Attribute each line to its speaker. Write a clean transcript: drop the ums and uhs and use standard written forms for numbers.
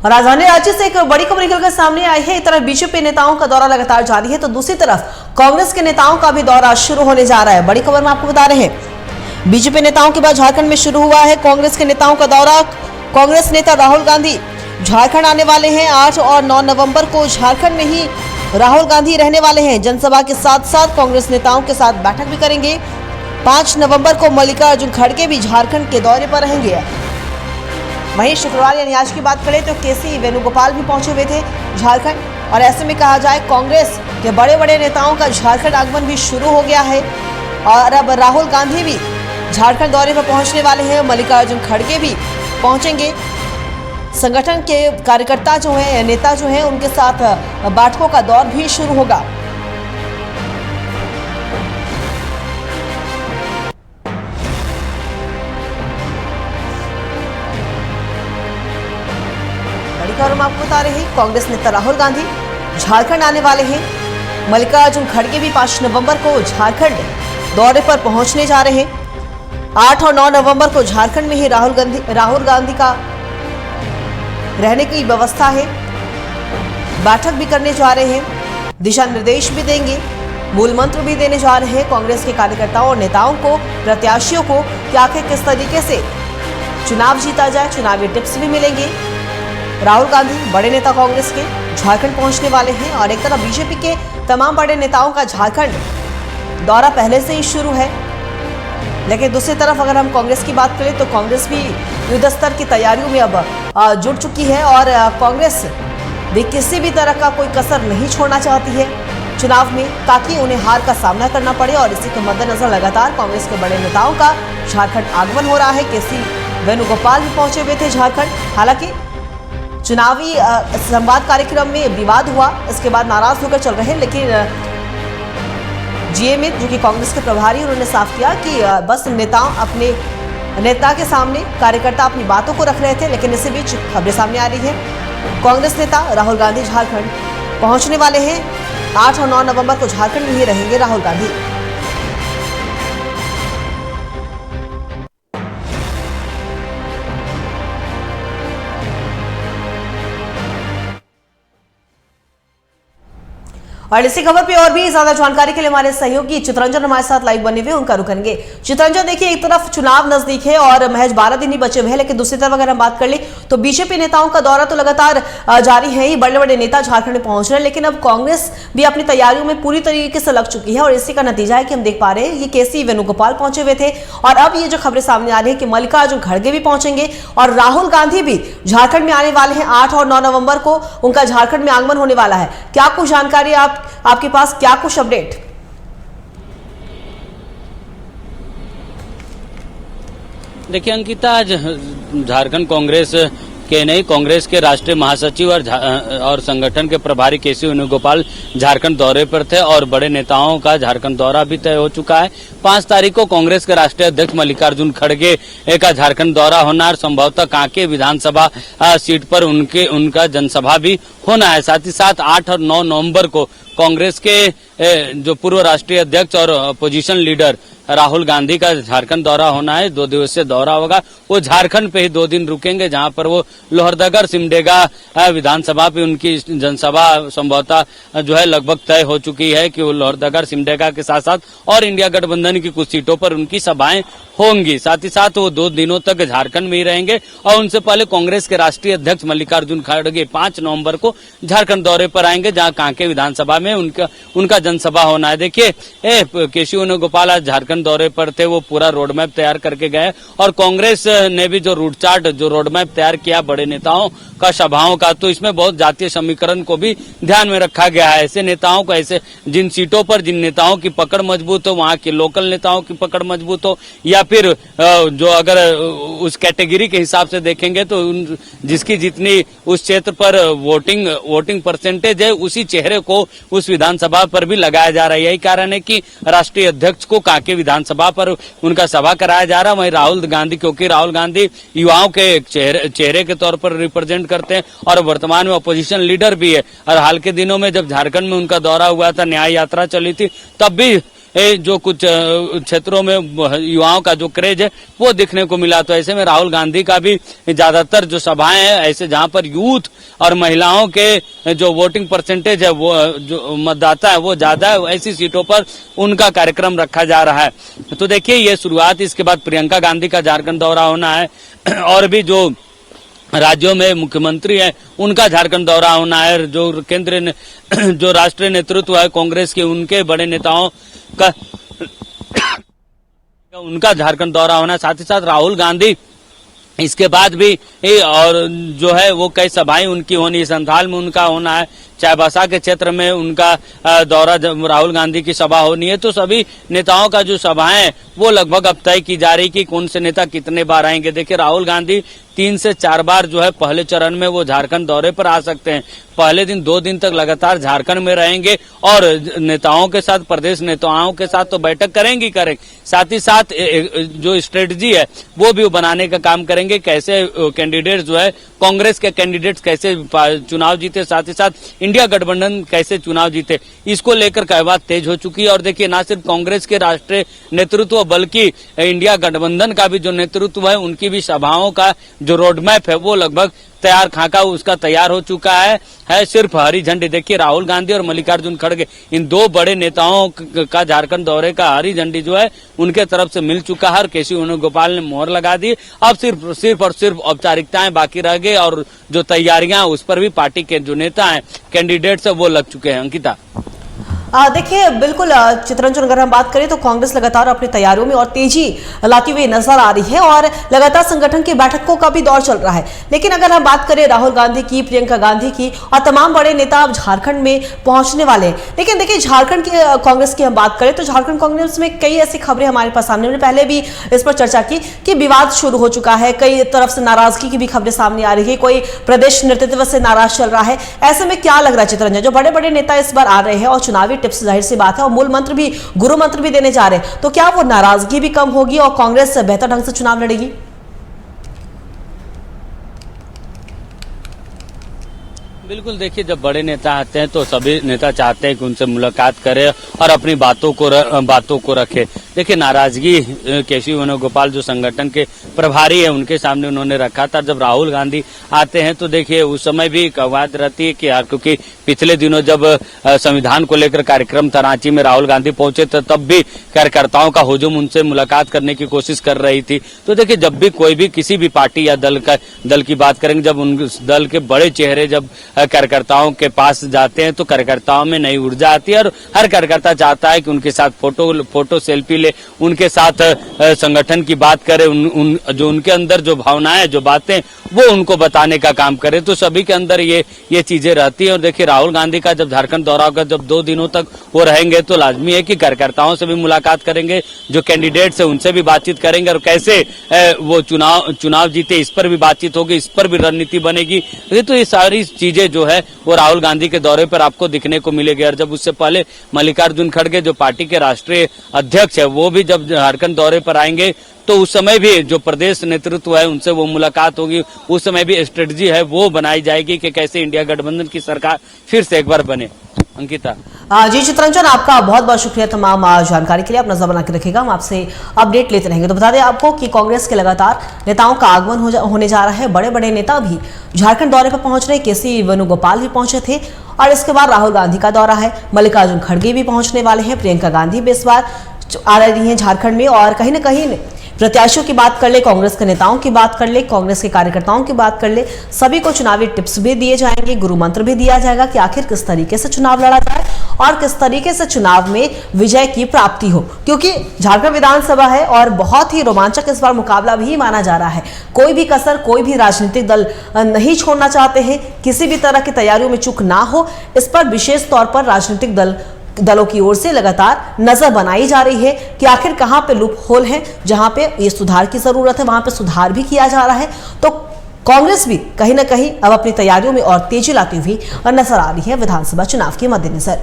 Speaker 1: और राजधानी रांची से एक बड़ी खबर निकलकर सामने आई है। एक तरफ बीजेपी नेताओं का दौरा लगातार जारी है तो दूसरी तरफ कांग्रेस के नेताओं का भी दौरा शुरू होने जा रहा है। बड़ी खबर में आपको बता रहे हैं, बीजेपी नेताओं के बाद झारखंड में शुरू हुआ है कांग्रेस के नेताओं का दौरा। कांग्रेस नेता राहुल गांधी झारखंड आने वाले हैं। 8 और 9 नवंबर को झारखंड में ही राहुल गांधी रहने वाले हैं। जनसभा के साथ साथ कांग्रेस नेताओं के साथ बैठक भी करेंगे। 5 नवंबर को मल्लिकार्जुन खड़गे भी झारखंड के दौरे पर रहेंगे। वहीं शुक्रवार यानी आज की बात करें तो केसी वेणुगोपाल भी पहुंचे हुए थे झारखंड। और ऐसे में कहा जाए कांग्रेस के बड़े बड़े नेताओं का झारखंड आगमन भी शुरू हो गया है और अब राहुल गांधी भी झारखंड दौरे पर पहुंचने वाले हैं। मल्लिकार्जुन खड़गे भी पहुंचेंगे। संगठन के कार्यकर्ता जो हैं, नेता जो हैं, उनके साथ बैठकों का दौर भी शुरू होगा। बड़ी खबर में आपको बता रहे हैं, कांग्रेस नेता राहुल गांधी झारखंड आने वाले हैं। मल्लिकार्जुन खड़गे भी 5 नवंबर को झारखंड दौरे पर पहुंचने जा रहे हैं। 8 और 9 नवंबर को झारखंड में ही राहुल गांधी का रहने की व्यवस्था है। बैठक भी करने जा रहे हैं, दिशा निर्देश भी देंगे, मूल मंत्र भी देने जा रहे हैं कांग्रेस के कार्यकर्ताओं और नेताओं को, प्रत्याशियों को कि आखिर किस तरीके से चुनाव जीता जाए। चुनावी टिप्स भी मिलेंगे। राहुल गांधी बड़े नेता कांग्रेस के झारखंड पहुंचने वाले हैं और एक तरफ बीजेपी के तमाम बड़े नेताओं का झारखंड दौरा पहले से ही शुरू है। लेकिन दूसरी तरफ अगर हम कांग्रेस की बात करें तो कांग्रेस भी युद्ध स्तर की तैयारियों में अब जुट चुकी है और कांग्रेस भी किसी भी तरह का कोई कसर नहीं छोड़ना चाहती है चुनाव में, ताकि उन्हें हार का सामना करना पड़े। और इसी के मद्देनजर लगातार कांग्रेस के बड़े नेताओं का झारखंड आगमन हो रहा है। केसी वेणुगोपाल भी पहुंचे हुए थे झारखंड। हालांकि चुनावी संवाद कार्यक्रम में विवाद हुआ, इसके बाद नाराज होकर चल रहे हैं। लेकिन जीएमए जो कि कांग्रेस के प्रभारी, उन्होंने साफ किया कि बस नेता के सामने कार्यकर्ता अपनी बातों को रख रहे थे। लेकिन इसी बीच खबरें सामने आ रही है, कांग्रेस नेता राहुल गांधी झारखंड पहुंचने वाले हैं। 8 और 9 नवंबर को झारखंड में ही रहेंगे राहुल गांधी। और इसी खबर पे और भी ज्यादा जानकारी के लिए हमारे सहयोगी चितरंजन हमारे साथ लाइव बने हुए, उनका रुख करेंगे। चितरंजन, देखिए एक तरफ चुनाव नजदीक है और महज 12 दिन ही बचे हुए हैं, लेकिन दूसरी तरफ अगर हम बात कर ले तो बीजेपी नेताओं का दौरा तो लगातार जारी है ही। बड़े बड़े नेता झारखंड में पहुंच रहे हैं, लेकिन अब कांग्रेस भी अपनी तैयारियों में पूरी तरीके से लग चुकी है। और इसी का नतीजा है कि हम देख पा रहे हैं ये केसी वेणुगोपाल पहुंचे हुए थे और अब ये जो खबरें सामने आ रही है कि मल्लिकार्जुन खड़गे भी पहुंचेंगे और राहुल गांधी भी झारखंड में आने वाले हैं। 8 और 9 नवंबर को उनका झारखंड में आगमन होने वाला है। क्या कुछ जानकारी आपके पास, क्या कुछ अपडेट?
Speaker 2: देखिए अंकिता, आज झारखंड कांग्रेस के नहीं, कांग्रेस के राष्ट्रीय महासचिव और संगठन के प्रभारी केसी वेणुगोपाल झारखंड दौरे पर थे और बड़े नेताओं का झारखंड दौरा भी तय हो चुका है। 5 तारीख को कांग्रेस के राष्ट्रीय अध्यक्ष मल्लिकार्जुन खड़गे का झारखंड दौरा होना और संभवतः कांके विधानसभा सीट पर उनका जनसभा भी होना है। साथ ही साथ 8 और 9 नवंबर को कांग्रेस के जो पूर्व राष्ट्रीय अध्यक्ष और अपोजिशन लीडर राहुल गांधी का झारखंड दौरा होना है। 2 दिवसीय दौरा होगा। वो झारखंड पे ही 2 दिन रुकेंगे, जहां पर वो लोहरदगा सिमडेगा विधानसभा पे उनकी जनसभा संभवतः जो है लगभग तय हो चुकी है कि वो लोहरदगा सिमडेगा के साथ साथ और इंडिया गठबंधन की कुछ सीटों पर उनकी सभाएं होंगी। साथ ही साथ वो 2 दिनों तक झारखंड में ही रहेंगे और उनसे पहले कांग्रेस के राष्ट्रीय अध्यक्ष मल्लिकार्जुन खड़गे 5 नवंबर को झारखंड दौरे पर आएंगे, जहां कांके विधानसभा में उनका जनसभा होना है। देखिए केसी वेणुगोपाल आज झारखंड दौरे पर थे, वो पूरा रोड मैप तैयार करके गए और कांग्रेस ने भी जो रूट चार्ट, जो रोड मैप तैयार किया बड़े नेताओं का, सभाओं का, तो इसमें बहुत जातीय समीकरण को भी ध्यान में रखा गया है। ऐसे नेताओं को, ऐसे जिन सीटों पर जिन नेताओं की पकड़ मजबूत हो, वहां के लोकल नेताओं की पकड़ मजबूत हो, या फिर जो अगर उस कैटेगरी के हिसाब से देखेंगे तो जिसकी जितनी उस क्षेत्र पर वोटिंग परसेंटेज है, उसी चेहरे को उस विधानसभा पर भी लगाया जा रहा है। यही कारण है कि राष्ट्रीय अध्यक्ष को कांके विधानसभा पर उनका सभा कराया जा रहा है। वहीं राहुल गांधी, क्योंकि राहुल गांधी युवाओं के चेहरे के तौर पर रिप्रेजेंट करते हैं और वर्तमान में अपोजिशन लीडर भी है। और हाल के दिनों में जब झारखंड में उनका दौरा हुआ था, न्याय यात्रा चली थी, तब भी जो कुछ क्षेत्रों में युवाओं का जो क्रेज है वो दिखने को मिला। तो ऐसे में राहुल गांधी का भी ज्यादातर जो सभाएं हैं ऐसे जहां पर यूथ और महिलाओं के जो वोटिंग परसेंटेज है वो जो मतदाता है वो ज्यादा है, ऐसी सीटों पर उनका कार्यक्रम रखा जा रहा है। तो देखिए ये शुरुआत, इसके बाद प्रियंका गांधी का झारखंड दौरा होना है और भी जो राज्यों में मुख्यमंत्री है उनका झारखंड दौरा होना है। जो केंद्र जो राष्ट्रीय नेतृत्व है कांग्रेस के, उनके बड़े नेताओं का उनका झारखंड दौरा होना है। साथ ही साथ राहुल गांधी इसके बाद भी और जो है वो कई सभाएं उनकी होनी है। संथाल में उनका होना है, चाईबासा के क्षेत्र में उनका दौरा, राहुल गांधी की सभा होनी है। तो सभी नेताओं का जो सभाएं हैं वो लगभग अब तय की जा रही कि कौन से नेता कितने बार आएंगे। देखिए राहुल गांधी 3 से 4 बार जो है पहले चरण में वो झारखंड दौरे पर आ सकते हैं। पहले दिन 2 दिन तक लगातार झारखंड में रहेंगे और नेताओं के साथ, प्रदेश नेताओं के साथ तो बैठक करेंगे। साथ ही साथ जो स्ट्रेटजी है वो भी बनाने का काम करेंगे, कैसे कैंडिडेट जो है कांग्रेस के कैंडिडेट्स कैसे चुनाव जीते, साथ ही साथ इंडिया गठबंधन कैसे चुनाव जीते, इसको लेकर कई बात तेज हो चुकी है। और देखिए ना सिर्फ कांग्रेस के राष्ट्रीय नेतृत्व बल्कि इंडिया गठबंधन का भी जो नेतृत्व है उनकी भी सभाओं का जो रोड मैप है वो लगभग तैयार, खाका उसका तैयार हो चुका है। सिर्फ हरी झंडी, देखिए राहुल गांधी और मल्लिकार्जुन खड़गे, इन 2 बड़े नेताओं का झारखंड दौरे का हरी झंडी जो है उनके तरफ से मिल चुका है। केसी वेणुगोपाल ने मोहर लगा दी। अब सिर्फ और सिर्फ औपचारिकताएं बाकी रह गई और जो तैयारियां उस पर भी पार्टी के जो नेता हैं, कैंडिडेट्स है वो लग चुके हैं। अंकिता
Speaker 1: देखिए बिल्कुल चित्रंजन, अगर हम बात करें तो कांग्रेस लगातार अपनी तैयारियों में और तेजी लाती हुई नजर आ रही है और लगातार संगठन की बैठकों का भी दौर चल रहा है। लेकिन अगर हम बात करें राहुल गांधी की, प्रियंका गांधी की और तमाम बड़े नेता अब झारखंड में पहुंचने वाले हैं। लेकिन देखिए झारखंड की कांग्रेस की हम बात करें तो झारखंड कांग्रेस में कई ऐसी खबरें हमारे पास सामने, हमने पहले भी इस पर चर्चा की कि विवाद शुरू हो चुका है, कई तरफ से नाराजगी की भी खबरें सामने आ रही है, कोई प्रदेश नेतृत्व से नाराज चल रहा है। ऐसे में क्या लग रहा है चित्रंजन, जो बड़े बड़े नेता इस बार आ रहे हैं और चुनावी टिप्स जाहिर सी बात है और मूल मंत्र भी, गुरु मंत्र भी देने जा रहे हैं, तो क्या वो नाराजगी भी कम होगी और कांग्रेस बेहतर ढंग से चुनाव लड़ेगी?
Speaker 2: बिल्कुल, देखिए जब बड़े नेता आते हैं तो सभी नेता चाहते हैं कि उनसे मुलाकात करें और अपनी बातों को रखे। देखिए नाराजगी केसी वेणुगोपाल जो संगठन के प्रभारी है उनके सामने उन्होंने रखा था। जब राहुल गांधी आते हैं तो देखिए उस समय भी कवायद रहती है कि यार, क्योंकि पिछले दिनों जब संविधान को लेकर कार्यक्रम था रांची में, राहुल गांधी पहुंचे थे, तब भी कार्यकर्ताओं का हुजूम उनसे मुलाकात करने की कोशिश कर रही थी। तो देखिए जब भी कोई भी किसी भी पार्टी या दल की बात करेंगे, जब उन दल के बड़े चेहरे जब कार्यकर्ताओं के पास जाते हैं तो कार्यकर्ताओं में नई ऊर्जा आती है और हर कार्यकर्ता चाहता है कि उनके साथ फोटो सेल्फी ले, उनके साथ संगठन की बात करे, जो उनके अंदर जो भावनाएं, जो बातें वो उनको बताने का काम करे। तो सभी के अंदर ये चीजें रहती है। और देखिए राहुल गांधी का जब झारखंड दौरा होगा, जब 2 दिनों तक वो रहेंगे तो लाजमी है कि कार्यकर्ताओं से भी मुलाकात करेंगे, जो कैंडिडेट्स है उनसे भी बातचीत करेंगे और कैसे वो चुनाव जीते इस पर भी बातचीत होगी, इस पर भी रणनीति बनेगी। तो ये सारी चीजें जो है वो राहुल गांधी के दौरे पर आपको दिखने को मिलेगी। और जब उससे पहले मल्लिकार्जुन खड़गे जो पार्टी के राष्ट्रीय अध्यक्ष है वो भी जब झारखंड दौरे पर आएंगे तो उस समय भी जो प्रदेश नेतृत्व है उनसे वो मुलाकात होगी। उस समय भी स्ट्रेटजी है वो बनाई जाएगी कि कैसे इंडिया गठबंधन की सरकार फिर से एक बार बने। अंकिता
Speaker 1: जी चित्रंजन, आपका बहुत बहुत शुक्रिया तमाम जानकारी के लिए। आप नजर बना के रखिएगा, हम आपसे अपडेट लेते रहेंगे। तो बता दें आपको कि कांग्रेस के लगातार नेताओं का आगमन होने जा रहा है। बड़े बड़े नेता भी झारखंड दौरे पर पहुंच रहे, केसी वेणुगोपाल भी पहुंचे थे और इसके बाद राहुल गांधी का दौरा है, मल्लिकार्जुन खड़गे भी पहुंचने वाले हैं, प्रियंका गांधी भी इस बार आ रही है झारखंड में। और कहीं ना कहीं प्रत्याशियों की बात कर ले, कांग्रेस के नेताओं की बात कर ले, कांग्रेस के कार्यकर्ताओं की बात कर ले, सभी को चुनावी टिप्स भी दिए जाएंगे, गुरु मंत्र भी दिया जाएगा कि आखिर किस तरीके से चुनाव लड़ा जाए और किस तरीके से चुनाव में विजय की प्राप्ति हो। क्योंकि झारखंड विधानसभा है और बहुत ही रोमांचक इस बार मुकाबला भी माना जा रहा है। कोई भी कसर, कोई भी राजनीतिक दल नहीं छोड़ना चाहते हैं, किसी भी तरह की तैयारियों में चूक ना हो, इस पर विशेष तौर पर राजनीतिक दलों की ओर से लगातार नजर बनाई जा रही है कि आखिर कहां पे लूप होल है, जहां पे ये सुधार की जरूरत है वहां पे सुधार भी किया जा रहा है। तो कांग्रेस भी कहीं ना कहीं अब अपनी तैयारियों में और तेजी लाती हुई नजर आ रही है विधानसभा चुनाव के मद्देनजर।